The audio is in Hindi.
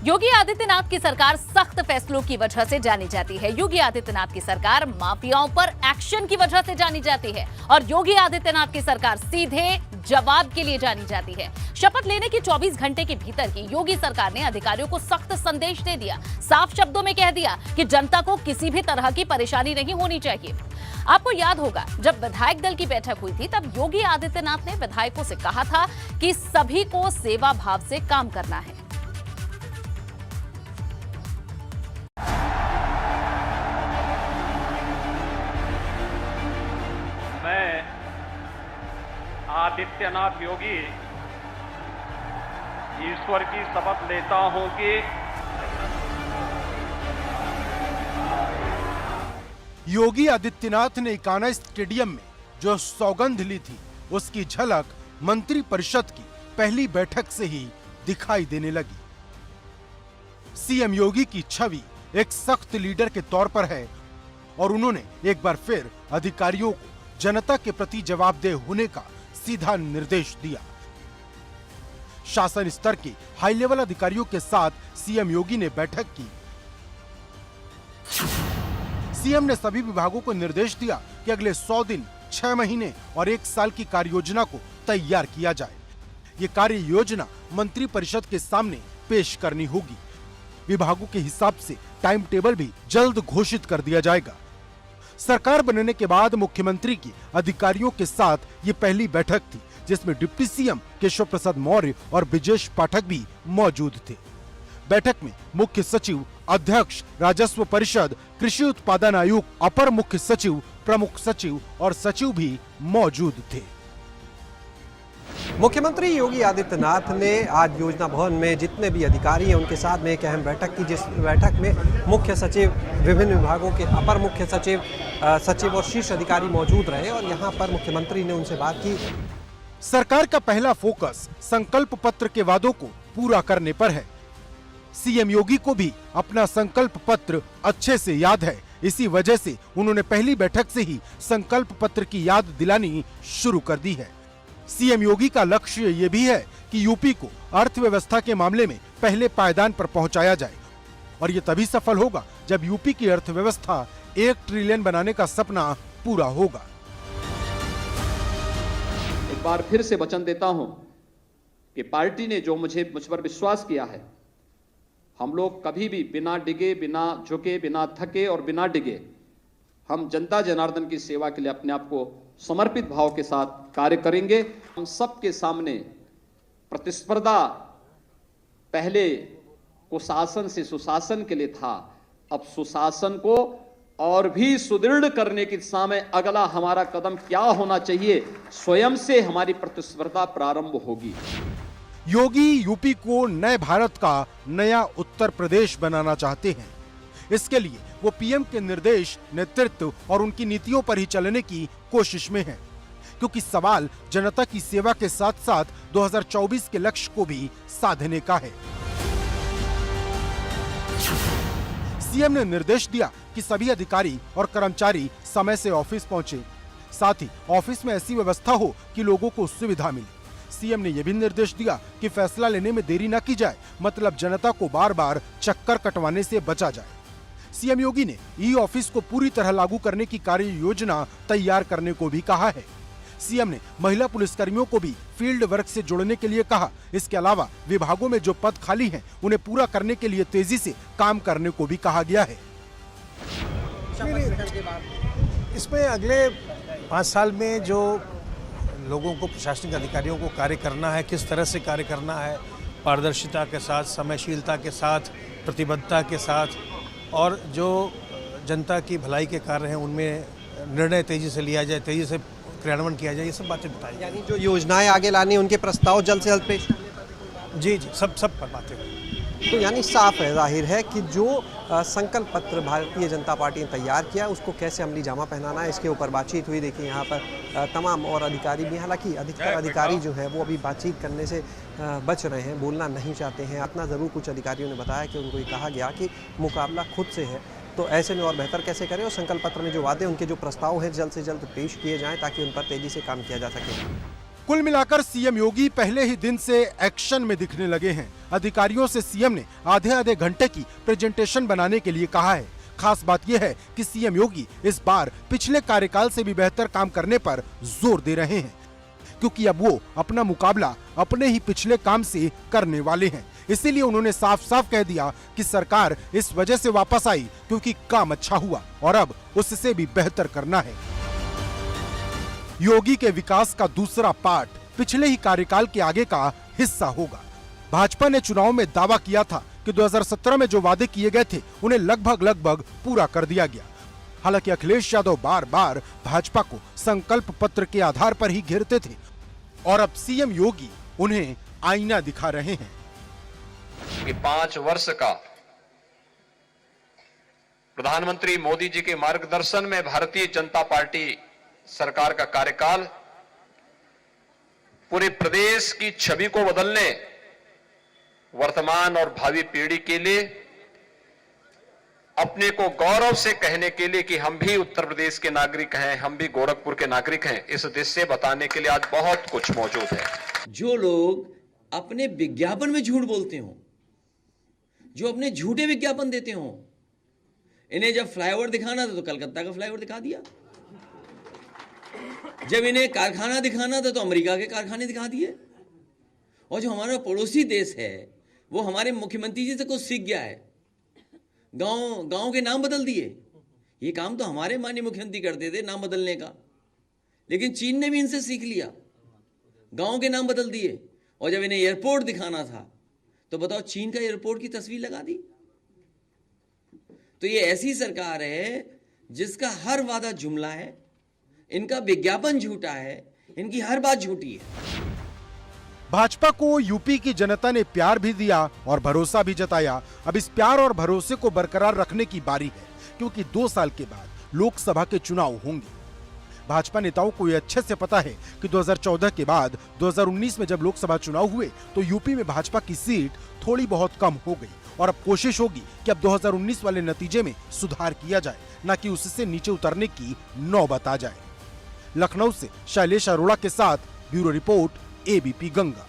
योगी आदित्यनाथ की सरकार सख्त फैसलों की वजह से जानी जाती है। योगी आदित्यनाथ की सरकार माफियाओं पर एक्शन की वजह से जानी जाती है और योगी आदित्यनाथ की सरकार सीधे जवाब के लिए जानी जाती है। शपथ लेने के 24 घंटे के भीतर की योगी सरकार ने अधिकारियों को सख्त संदेश दे दिया। साफ शब्दों में कह दिया कि जनता को किसी भी तरह की परेशानी नहीं होनी चाहिए। आपको याद होगा, जब विधायक दल की बैठक हुई थी तब योगी आदित्यनाथ ने विधायकों से कहा था कि सभी को सेवा भाव से काम करना है। मैं आदित्यनाथ योगी ईश्वर की शपथ लेता हूं कि योगी आदित्यनाथ ने इकाना स्टेडियम में जो सौगंध ली थी उसकी झलक मंत्री परिषद की पहली बैठक से ही दिखाई देने लगी। सीएम योगी की छवि एक सख्त लीडर के तौर पर है और उन्होंने एक बार फिर अधिकारियों को जनता के प्रति जवाबदेह होने का सीधा निर्देश दिया। शासन स्तर के हाई लेवल अधिकारियों के साथ सीएम योगी ने बैठक की। सीएम ने सभी विभागों को निर्देश दिया कि अगले 100 दिन, 6 महीने और 1 साल की कार्य योजना को तैयार किया जाए। ये कार्य योजना मंत्री परिषद के सामने पेश करनी होगी। विभागों के हिसाब से टाइम टेबल भी जल्द घोषित कर दिया जाएगा। सरकार बनने के बाद मुख्यमंत्री की अधिकारियों के साथ ये पहली बैठक थी जिसमें डिप्टी सीएम केशव प्रसाद मौर्य और ब्रिजेश पाठक भी मौजूद थे। बैठक में मुख्य सचिव, अध्यक्ष, राजस्व परिषद, कृषि उत्पादन आयुक्त, अपर मुख्य सचिव, प्रमुख सचिव और सचिव भी मौजूद थे। मुख्यमंत्री योगी आदित्यनाथ ने आज योजना भवन में जितने भी अधिकारी हैं उनके साथ में एक अहम बैठक की, जिस बैठक में मुख्य सचिव, विभिन्न विभागों के अपर मुख्य सचिव, सचिव और शीर्ष अधिकारी मौजूद रहे और यहां पर मुख्यमंत्री ने उनसे बात की। सरकार का पहला फोकस संकल्प पत्र के वादों को पूरा करने पर है। सीएम योगी को भी अपना संकल्प पत्र अच्छे से याद है। इसी वजह से उन्होंने पहली बैठक से ही संकल्प पत्र की याद दिलानी शुरू कर दी है। सीएम योगी का लक्ष्य ये भी है कि यूपी को अर्थव्यवस्था के मामले में पहले पायदान पर पहुंचाया जाए और ये तभी सफल होगा जब यूपी की अर्थव्यवस्था 1 ट्रिलियन बनाने का सपना पूरा होगा। एक बार फिर से वचन देता हूं कि पार्टी ने जो मुझ पर विश्वास किया है, हम लोग कभी भी बिना डिगे, बिना झुके, बिना थके और बिना डिगे हम जनता जनार्दन की सेवा के लिए अपने आप को समर्पित भाव के साथ कार्य करेंगे। हम सबके सामने प्रतिस्पर्धा पहले कुशासन से सुशासन के लिए था, अब सुशासन को और भी सुदृढ़ करने की दिशा में अगला हमारा कदम क्या होना चाहिए, स्वयं से हमारी प्रतिस्पर्धा प्रारंभ होगी। योगी यूपी को नए भारत का नया उत्तर प्रदेश बनाना चाहते हैं। इसके लिए वो पीएम के निर्देश, नेतृत्व और उनकी नीतियों पर ही चलने की कोशिश में हैं, क्योंकि सवाल जनता की सेवा के साथ साथ 2024 के लक्ष्य को भी साधने का है। सीएम ने निर्देश दिया कि सभी अधिकारी और कर्मचारी समय से ऑफिस पहुंचे, साथ ही ऑफिस में ऐसी व्यवस्था हो कि लोगों को सुविधा मिले। सीएम ने यह भी निर्देश दिया कि फैसला लेने में देरी न की जाए, मतलब जनता को बार बार चक्कर कटवाने से बचा जाए। सीएम योगी ने ई ऑफिस को पूरी तरह लागू करने की कार्य योजना तैयार करने को भी कहा है। सीएम ने महिला पुलिसकर्मियों को भी फील्ड वर्क से जोड़ने के लिए कहा। इसके अलावा विभागों में जो पद खाली हैं, उन्हें पूरा करने के लिए तेजी से काम करने को भी कहा गया है। इसमें अगले 5 साल में जो लोगों को, प्रशासनिक अधिकारियों को कार्य करना है, किस तरह से कार्य करना है, पारदर्शिता के साथ, समयशीलता के साथ, प्रतिबद्धता के साथ, और जो जनता की भलाई के कार्य हैं उनमें निर्णय तेजी से लिया जाए, तेजी से क्रियान्वयन किया जाए, ये सब बातें बताई। यानी जो योजनाएं आगे लानी, उनके प्रस्ताव जल्द से जल्द पेश। जी, सब पर बातें। तो यानी साफ है, जाहिर है कि जो संकल्प पत्र भारतीय जनता पार्टी ने तैयार किया उसको कैसे अमली जामा पहनाना है, इसके ऊपर बातचीत हुई। देखिए यहाँ पर तमाम और अधिकारी भी, हालांकि अधिकतर अधिकारी जो है वो अभी बातचीत करने से बच रहे हैं, बोलना नहीं चाहते हैं। इतना ज़रूर कुछ अधिकारियों ने बताया कि उनको ये कहा गया कि मुकाबला खुद से है, तो ऐसे में और बेहतर कैसे करें, और संकल्प पत्र में जो वादे, उनके जो प्रस्ताव हैं जल्द से जल्द पेश किए जाएँ ताकि उन पर तेज़ी से काम किया जा सके। कुल मिलाकर सीएम योगी पहले ही दिन से एक्शन में दिखने लगे हैं। अधिकारियों से सीएम ने आधे घंटे की प्रेजेंटेशन बनाने के लिए कहा है। खास बात यह है कि सीएम योगी इस बार पिछले कार्यकाल से भी बेहतर काम करने पर जोर दे रहे हैं, क्योंकि अब वो अपना मुकाबला अपने ही पिछले काम से करने वाले हैं। इसीलिए उन्होंने साफ साफ कह दिया कि सरकार इस वजह से वापस आई क्योंकि काम अच्छा हुआ और अब उससे भी बेहतर करना है। योगी के विकास का दूसरा पार्ट पिछले ही कार्यकाल के आगे का हिस्सा होगा। भाजपा ने चुनाव में दावा किया था कि 2017 में जो वादे किए गए थे उन्हें लगभग पूरा कर दिया गया। हालांकि अखिलेश यादव बार बार भाजपा को संकल्प पत्र के आधार पर ही घेरते थे और अब सीएम योगी उन्हें आईना दिखा रहे हैं कि 5 वर्ष का प्रधानमंत्री मोदी जी के मार्गदर्शन में भारतीय जनता पार्टी सरकार का कार्यकाल पूरे प्रदेश की छवि को बदलने, वर्तमान और भावी पीढ़ी के लिए अपने को गौरव से कहने के लिए कि हम भी उत्तर प्रदेश के नागरिक हैं, हम भी गोरखपुर के नागरिक हैं, इस उद्देश्य से बताने के लिए आज बहुत कुछ मौजूद है। जो लोग अपने विज्ञापन में झूठ बोलते हो, जो अपने झूठे विज्ञापन देते हो, इन्हें जब फ्लाईओवर दिखाना था तो कलकत्ता का फ्लाईओवर दिखा दिया, जब इन्हें कारखाना दिखाना था तो अमेरिका के कारखाने दिखा दिए। और जो हमारा पड़ोसी देश है वो हमारे मुख्यमंत्री जी से कुछ सीख गया है, गांव के नाम बदल दिए। ये काम तो हमारे माननीय मुख्यमंत्री करते थे, नाम बदलने का, लेकिन चीन ने भी इनसे सीख लिया, गांव के नाम बदल दिए। और जब इन्हें एयरपोर्ट दिखाना था तो बताओ चीन का एयरपोर्ट की तस्वीर लगा दी। तो ये ऐसी सरकार है जिसका हर वादा जुमला है, इनका विज्ञापन झूठा है, इनकी हर बात झूठी है। भाजपा को यूपी की जनता ने प्यार भी दिया और भरोसा भी जताया। अब इस प्यार और भरोसे को बरकरार रखने की बारी है, क्योंकि 2 साल के बाद लोकसभा के चुनाव होंगे। भाजपा नेताओं को यह अच्छे से पता है कि 2014 के बाद 2019 में जब लोकसभा चुनाव हुए तो यूपी में भाजपा की सीट थोड़ी बहुत कम हो गई और अब कोशिश होगी कि अब 2019 वाले नतीजे में सुधार किया जाए, न कि उससे नीचे उतरने की नौबत आ जाए। लखनऊ से शैलेश अरोड़ा के साथ ब्यूरो रिपोर्ट, एबीपी गंगा।